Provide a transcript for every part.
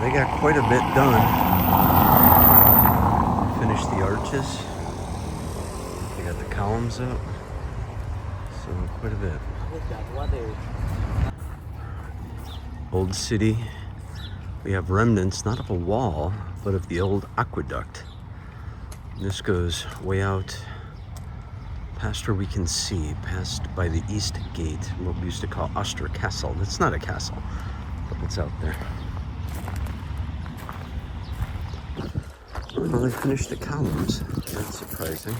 They got quite a bit done. Finished the arches. They got the columns up. So quite a bit. Old city. We have remnants, not of a wall, but of the old aqueduct. And this goes way out past where we can see, past by the east gate, what we used to call Castle. It's not a castle, but it's out there. Well, they finished the columns. That's surprising.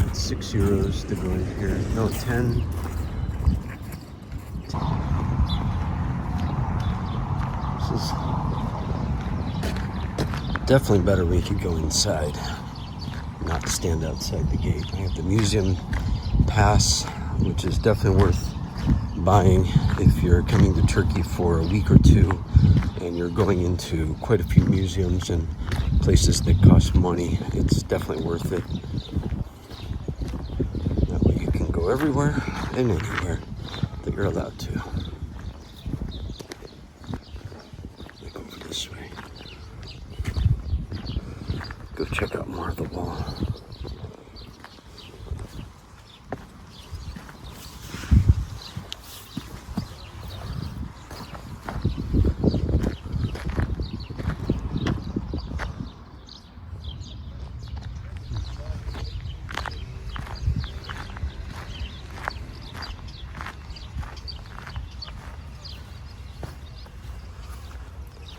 It's €6 to go in here. No, 10. This is definitely better when you could go inside, not stand outside the gate. I have the museum pass, which is definitely worth buying if you're coming to Turkey for a week or two and you're going into quite a few museums and places that cost money. It's definitely worth it. That way you can go everywhere and anywhere that you're allowed to. Like over this way. Go check out more of the wall.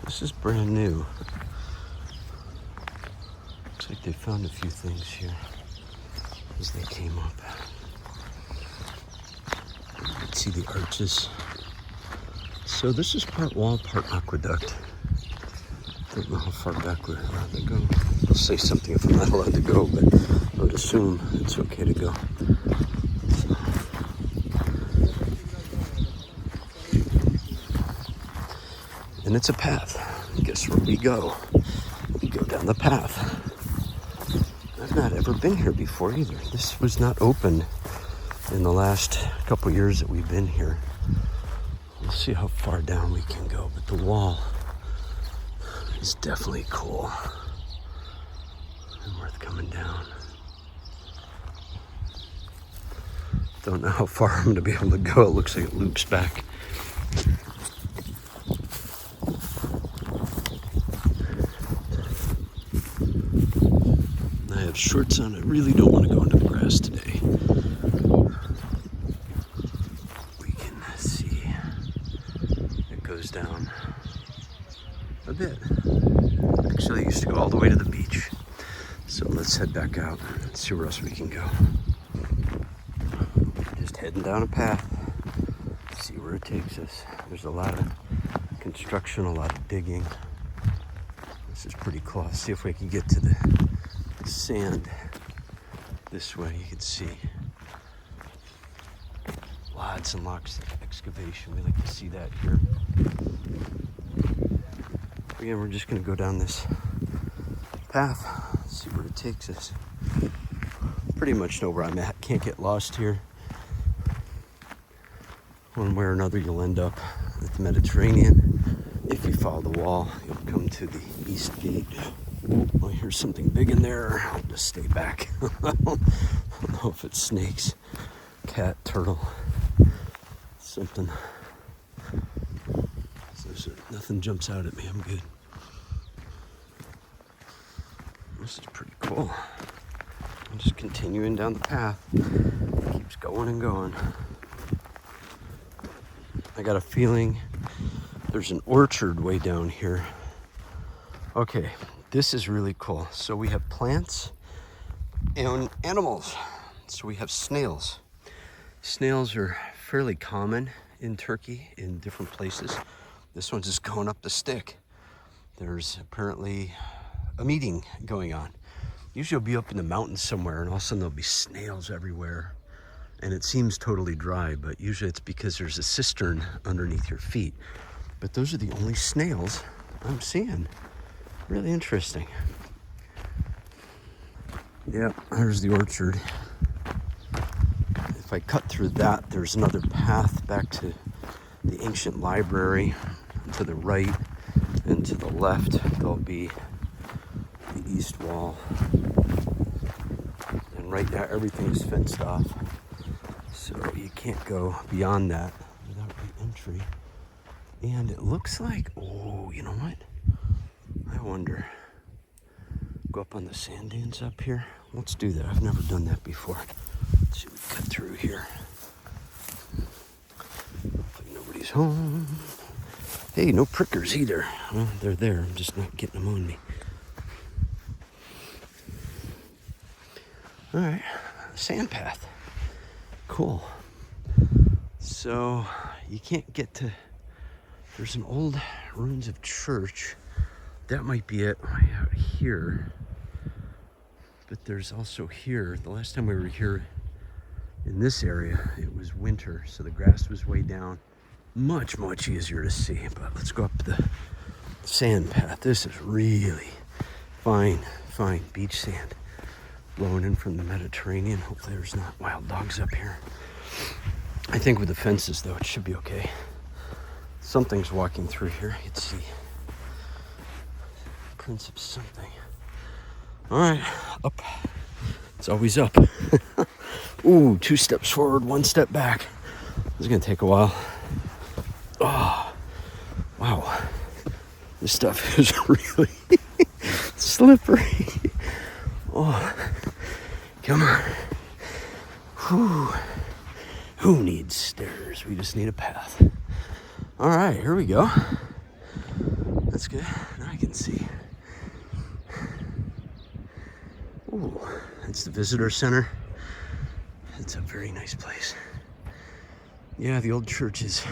This is brand new. Looks like they found a few things here as they came up. You can see the arches. So this is part wall, part aqueduct. Don't know how far back we're allowed to go. They'll say something if I'm not allowed to go, but I would assume it's okay to go. So. And it's a path. And guess where we go? We go down the path. I've not ever been here before either. This was not open in the last couple years that we've been here. We'll see how far down we can go, but the wall is definitely cool and worth coming down. Don't know how far I'm going to be able to go. It looks like it loops back. I have shorts on. I really don't want to go into the grass today. We can see it goes down a bit. Actually, I used to go all the way to the beach. So let's head back out and see where else we can go. Just heading down a path. See where it takes us. There's a lot of construction, a lot of digging. This is pretty cool. Let's see if we can get to the sand this way. You can see lots and lots of excavation. We like to see that here. Again, we're just going to go down this path, see where it takes us. Pretty much know where I'm at. Can't get lost here. One way or another, you'll end up at the Mediterranean. If you follow the wall, you'll come to the east gate. Oh, I hear something big in there. I'll just stay back. I don't know if it's snakes, cat, turtle, something. So nothing jumps out at me. I'm good. This is pretty cool. I'm just continuing down the path. It keeps going and going. I got a feeling there's an orchard way down here. Okay, this is really cool. So we have plants and animals. So we have snails. Snails are fairly common in Turkey in different places. This one's just going up the stick. There's apparently a meeting going on. Usually you'll be up in the mountains somewhere and all of a sudden there'll be snails everywhere. And it seems totally dry, but usually it's because there's a cistern underneath your feet. But those are the only snails I'm seeing. Really interesting. Yeah, there's the orchard. If I cut through that, there's another path back to the ancient library. To the right and to the left, there'll be the east wall. And right now, everything is fenced off. So you can't go beyond that without re-entry. And it looks like, oh, you know what? I wonder. Go up on the sand dunes up here. Let's do that. I've never done that before. Let's see if we cut through here. Hopefully nobody's home. Hey, no prickers either. Well, they're there. I'm just not getting them on me. All right, sand path. Cool. So you can't get to, there's an old ruins of church. That might be it right out here. But there's also here, the last time we were here in this area, it was winter, so the grass was way down. Much, much easier to see. But let's go up the sand path. This is really fine beach sand blowing in from the Mediterranean. Hopefully there's not wild dogs up here. I think with the fences, though, it should be okay. Something's walking through here. You can see prints of something. All right, up. It's always up. Ooh, 2 steps forward, 1 step back. This is gonna take a while. Oh, wow. This stuff is really slippery. Oh, come on. Whew. Who needs stairs? We just need a path. All right, here we go. That's good. Now I can see. Ooh, that's the visitor center. It's a very nice place. Yeah, the old church is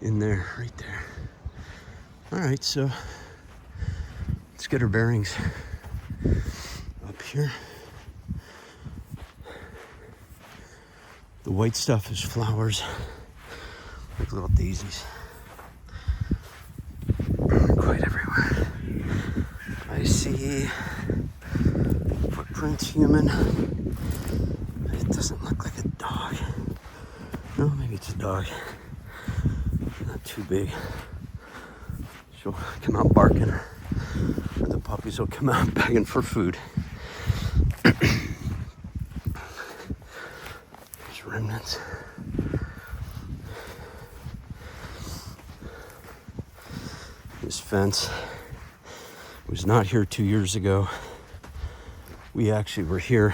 in there, right there. All right, so let's get our bearings up here. The white stuff is flowers, like little daisies. Quite everywhere. I see footprints, human. It doesn't look like a dog. No, maybe it's a dog. Not too big. She'll come out barking. Or the puppies will come out begging for food. There's remnants. This fence was not here 2 years ago. We actually were here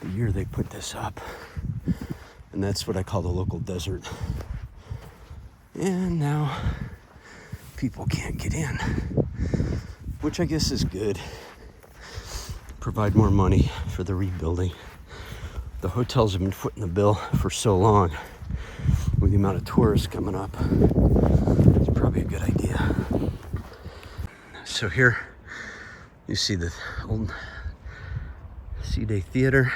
the year they put this up. And that's what I call the local desert. And now people can't get in, which I guess is good. Provide more money for the rebuilding. The hotels have been footing the bill for so long. With the amount of tourists coming up, it's probably a good idea. So here you see the old heyday theater.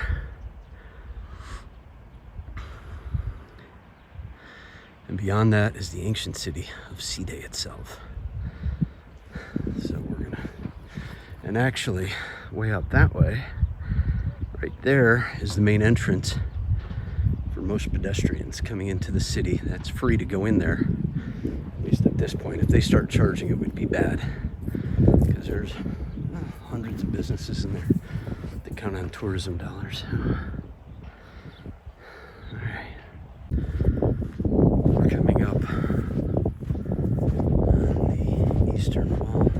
And beyond that is the ancient city of heyday itself. So we're gonna, and actually way out that way, right there is the main entrance for most pedestrians coming into the city. That's free to go in there, at least at this point. If they start charging, it would be bad, because there's hundreds of businesses in there that count on tourism dollars. All right. We're coming up on the eastern wall.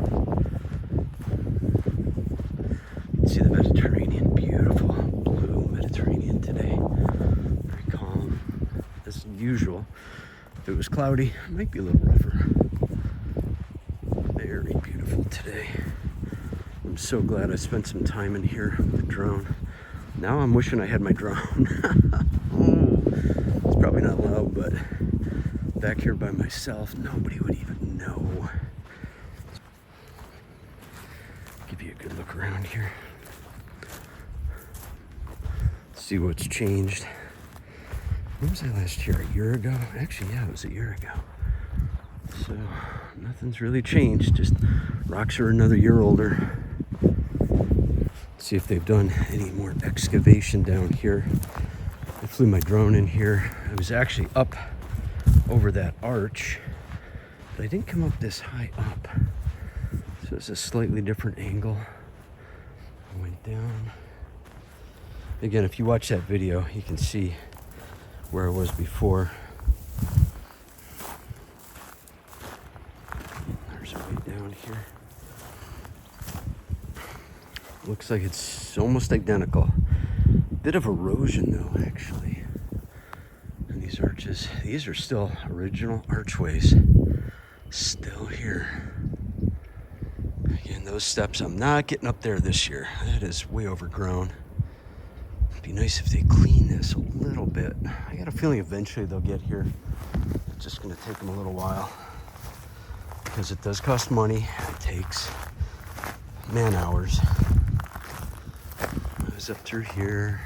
You can see the Mediterranean, beautiful blue Mediterranean today. Very calm, as usual. If it was cloudy, it might be a little rougher. Very beautiful today. I'm so glad I spent some time in here with the drone. Now I'm wishing I had my drone. It's probably not loud, but back here by myself, nobody would even know. Give you a good look around here. See what's changed. When was I last here? A year ago? Actually, yeah, it was a year ago. So nothing's really changed. Just rocks are another year older. See if they've done any more excavation down here. I flew my drone in here. I was actually up over that arch But I didn't come up this high up. So it's a slightly different angle. I went down. Again, if you watch that video, you can see where I was before. There's a way down here. Looks like it's almost identical. Bit of erosion though, actually. And these arches, these are still original archways. Still here. Again, those steps, I'm not getting up there this year. That is way overgrown. It'd be nice if they clean this a little bit. I got a feeling eventually they'll get here. It's just gonna take them a little while. Because it does cost money. It takes man hours. I was up through here.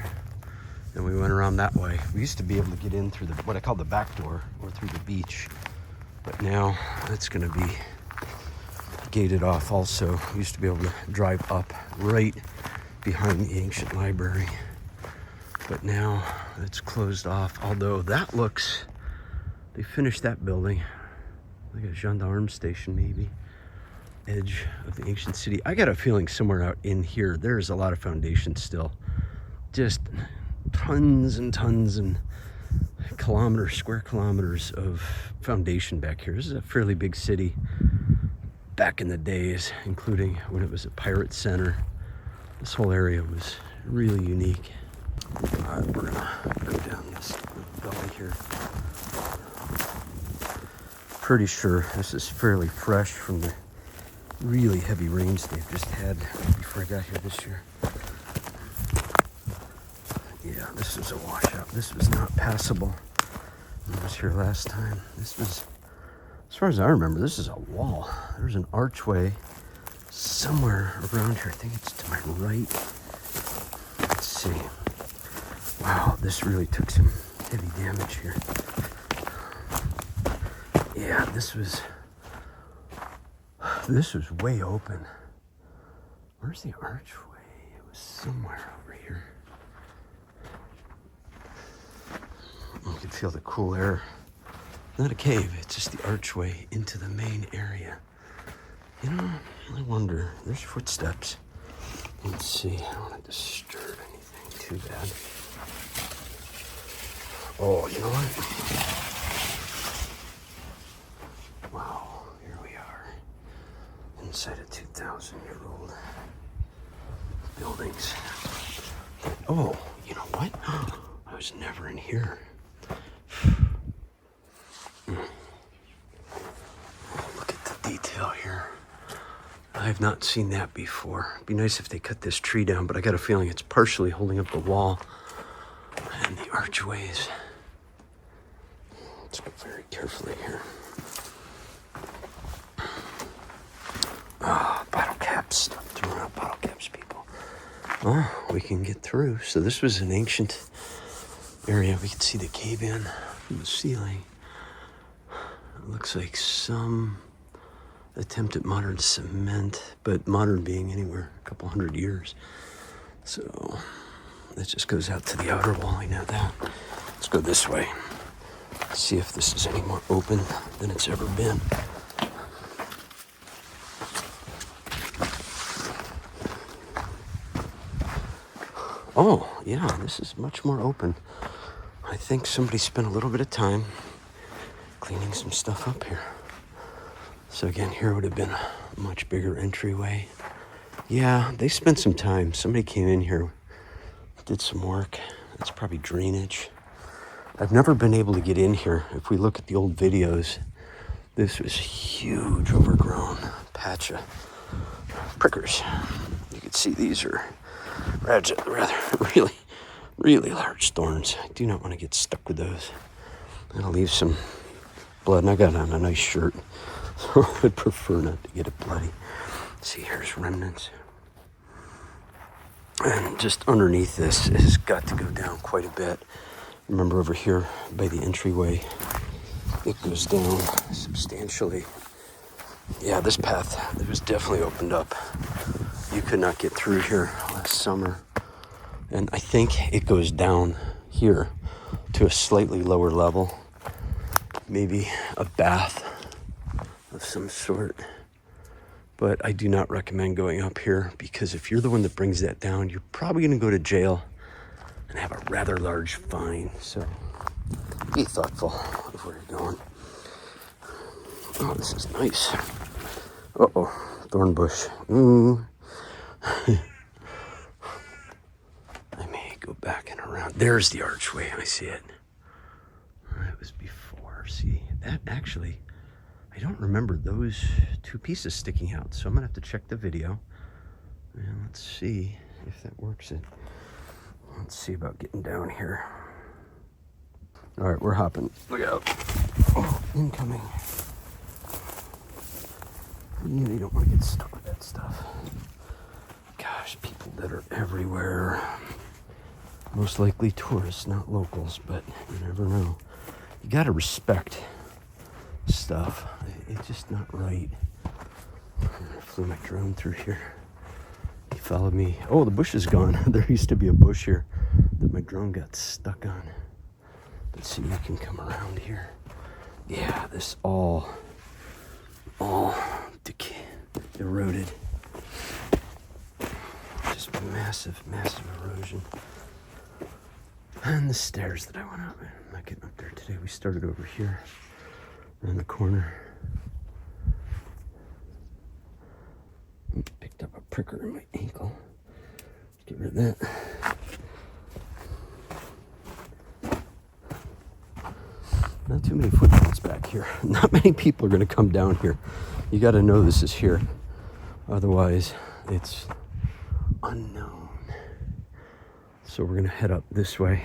Then we went around that way. We used to be able to get in through what I call the back door, or through the beach. But now it's gonna be gated off also. We used to be able to drive up right behind the ancient library. But now it's closed off. Although that looks, they finished that building. Like a gendarme station maybe. Edge of the ancient city. I got a feeling somewhere out in here, there's a lot of foundations still. Just tons and tons and square kilometers of foundation back here. This is a fairly big city back in the days, including when it was a pirate center. This whole area was really unique. All right, we're gonna go down this gully here. Pretty sure this is fairly fresh from the really heavy rains they've just had before I got here this year. Yeah, this is a washout. This was not passable when I was here last time. This was, as far as I remember, this is a wall. There's an archway somewhere around here. I think it's to my right. Let's see. Wow, this really took some heavy damage here. Yeah, this was way open. Where's the archway? It was somewhere over here. You can feel the cool air. Not a cave, it's just the archway into the main area. You know, I wonder, there's footsteps. Let's see, I don't want to disturb anything too bad. Oh, you know what? Wow, here we are. Inside a 2,000-year-old buildings. Oh, you know what? I was never in here. Look at the detail here. I have not seen that before. It'd be nice if they cut this tree down, but I got a feeling it's partially holding up the wall and the archways. Let's go very carefully here. Bottle caps. Stop throwing out bottle caps, people. Oh, we can get through. So this was an ancient area. We can see the cave in from the ceiling. It looks like some attempt at modern cement, but modern being anywhere a couple hundred years. So that just goes out to the outer wall. I know that. Let's go this way. See if this is any more open than it's ever been. Oh, yeah, this is much more open. I think somebody spent a little bit of time cleaning some stuff up here. So again, here would have been a much bigger entryway. Yeah, they spent some time. Somebody came in here, did some work. That's probably drainage. I've never been able to get in here. If we look at the old videos, this was huge, overgrown patch of prickers. You can see these are rather really large thorns. I do not want to get stuck with those. That'll leave some blood, and I got on a nice shirt, so I would prefer not to get it bloody. See, here's remnants. And just underneath this has got to go down quite a bit. Remember over here by the entryway, it goes down substantially. Yeah, this path, it was definitely opened up. You could not get through here last summer. And I think it goes down here to a slightly lower level. Maybe a bath of some sort. But I do not recommend going up here, because if you're the one that brings that down, you're probably going to go to jail and have a rather large fine. So be thoughtful of where you're going. Oh, this is nice. Uh-oh, thorn bush. Ooh. I may go back and around. There's the archway. I see it. It was before. See, that actually, I don't remember those two pieces sticking out. So I'm going to have to check the video. And let's see if that works. Let's see about getting down here. All right, we're hopping. Look out. Oh, incoming. You really don't want to get stuck with that stuff. Gosh, people that are everywhere. Most likely tourists, not locals, but you never know. You got to respect stuff. It's just not right. I flew my drone through here. He followed me. Oh, the bush is gone. There used to be a bush here that my drone got stuck on. Let's see if we can come around here. Yeah, this all eroded. Just massive erosion. And the stairs that I went up. I'm not getting up there today. We started over here, around the corner. Picked up a pricker in my ankle. Get rid of that. Not too many footprints back here. Not many people are going to come down here. You got to know this is here. Otherwise, it's unknown. So we're going to head up this way.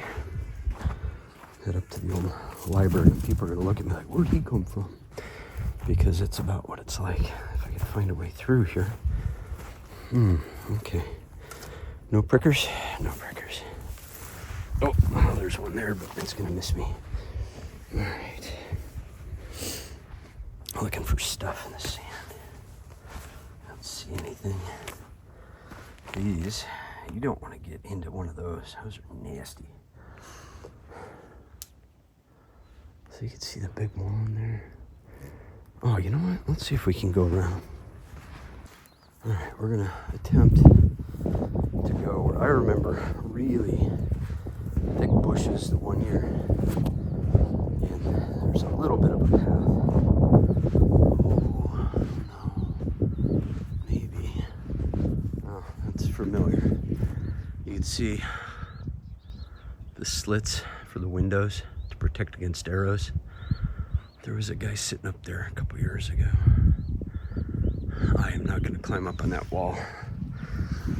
Head up to the old library. And people are going to look at me like, where'd he come from? Because it's about what it's like. If I can find a way through here. Okay. No prickers? No prickers. Oh, well, there's one there, but it's going to miss me. All right. Looking for stuff in the sand. I don't see anything. These, you don't want to get into one of those. Those are nasty. So you can see the big wall in there. Oh, you know what? Let's see if we can go around. All right, we're going to attempt to go where I remember really thick bushes the one year. And there's a little bit of a path. Oh, no. Maybe. Oh, that's familiar. You can see the slits for the windows to protect against arrows. There was a guy sitting up there a couple years ago. I am not going to climb up on that wall.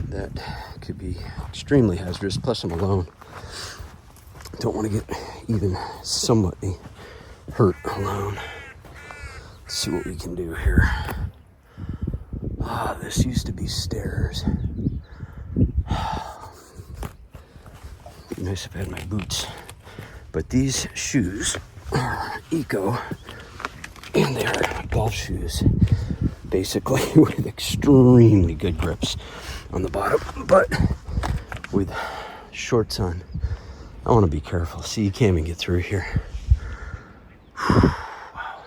That could be extremely hazardous. Plus, I'm alone. Don't want to get even somewhat hurt alone. Let's see what we can do here. Ah, this used to be stairs. Be nice if I had my boots. But these shoes are eco, and they're golf shoes, basically, with extremely good grips on the bottom, but with shorts on. I want to be careful. See, you can't even get through here. Wow.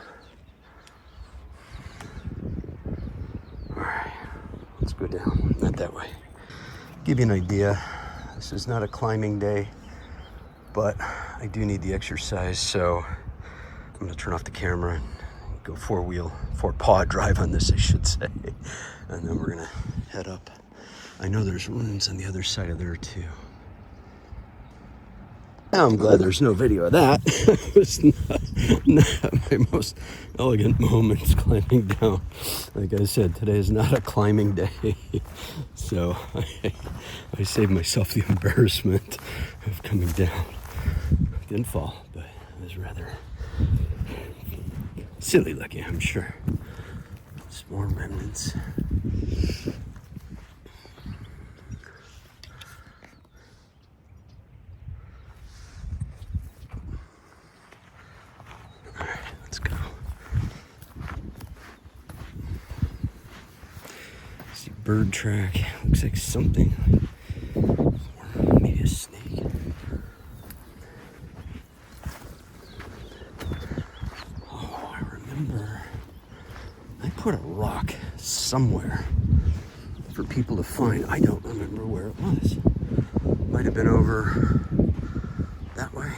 All right, let's go down. Not that way. Give you an idea. This is not a climbing day, but I do need the exercise, so I'm going to turn off the camera and go four-paw drive on this, I should say. And then we're going to head up. I know there's ruins on the other side of there, too. Now I'm glad there's no video of that. It was not my most elegant moments climbing down. Like I said, today is not a climbing day. So I saved myself the embarrassment of coming down. I didn't fall, but it was rather silly looking, I'm sure. Some more remnants. Bird track. Looks like something. Or maybe a snake. Oh, I remember put a rock somewhere for people to find. I don't remember where it was. Might have been over that way.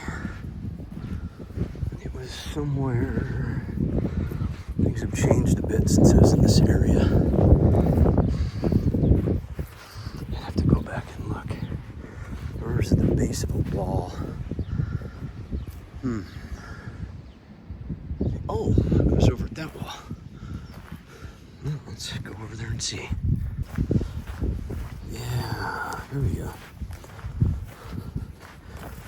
It was somewhere. Things have changed a bit since I was in this area. I'd have to go back and look. Or is it the base of a wall? Oh, it goes over at that wall. Well, let's go over there and see. Yeah, here we go.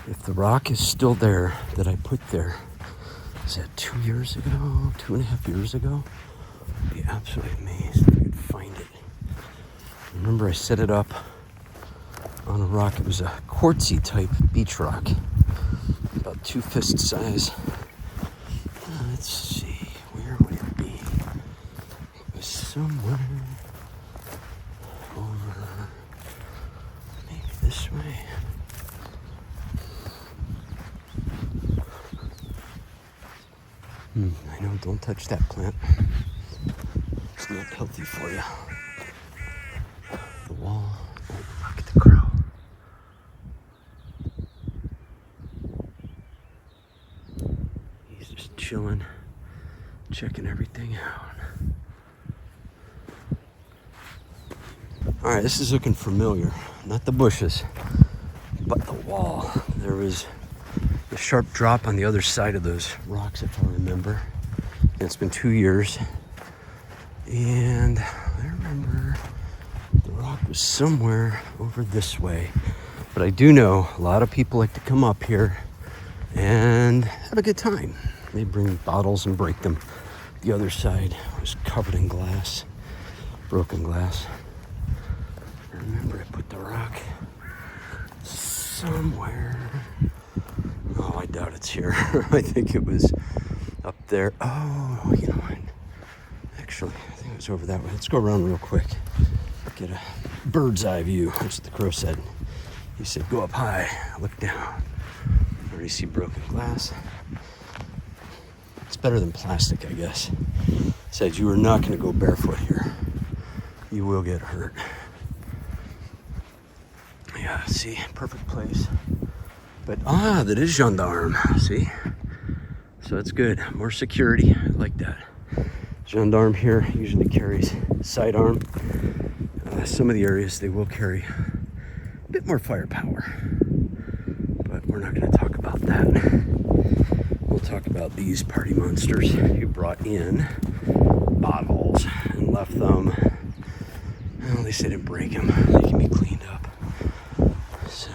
If the rock is still there that I put there, is that 2 years ago, 2.5 years ago? I'd be absolutely amazed if I could find it. Remember, I set it up on a rock. It was a quartzy type beach rock, about 2 fist size. Let's see, where would it be? It was somewhere over, maybe this way. I know, don't touch that plant. It's not healthy for you. The wall. Oh, look at the crow. He's just chilling, checking everything out. All right, this is looking familiar. Not the bushes, but the wall. There was a sharp drop on the other side of those rocks, if I remember. And it's been 2 years. And I remember the rock was somewhere over this way. But I do know a lot of people like to come up here and have a good time. They bring bottles and break them. The other side was covered in glass, broken glass. I remember I put the rock somewhere. Oh, I doubt it's here. I think it was up there. Oh, you know what? Actually, I think it was over that way. Let's go around real quick. Get a bird's eye view. That's what the crow said. He said, go up high, look down. Already see broken glass. It's better than plastic, I guess. Said you are not going to go barefoot here. You will get hurt. Yeah, see, perfect place. But that is gendarme, see? So that's good, more security, I like that. Gendarme here usually carries sidearm. Some of the areas they will carry a bit more firepower, but we're not gonna talk about that. We'll talk about these party monsters who brought in bottles and left them. Well, they said didn't break them, they can be cleaned up. So,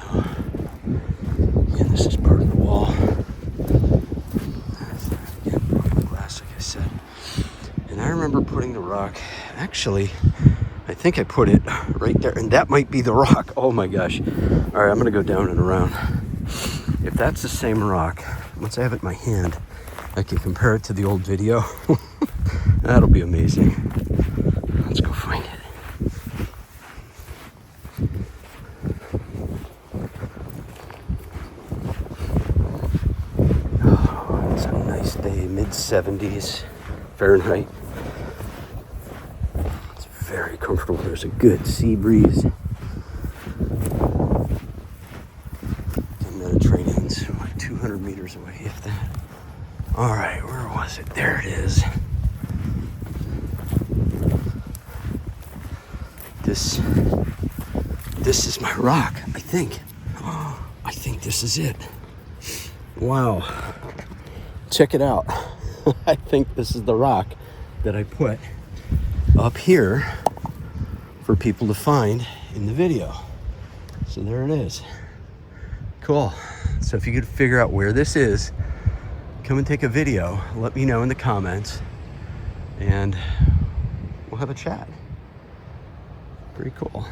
again, this is part of the wall. Again, broken glass, like I said. And I remember putting the rock, actually, I think I put it right there, and that might be the rock. Oh my gosh. All right, I'm gonna go down and around. If that's the same rock, once I have it in my hand, I can compare it to the old video. That'll be amazing. Let's go find it. Mid-70s Fahrenheit. It's very comfortable. There's a good sea breeze. The Mediterranean's like 200 meters away, if that. All right, where was it? There it is. This is my rock, I think. Oh, I think this is it. Wow. Check it out. I think this is the rock that I put up here for people to find in the video. So there it is. Cool. So if you could figure out where this is, come and take a video. Let me know in the comments and we'll have a chat. Pretty cool.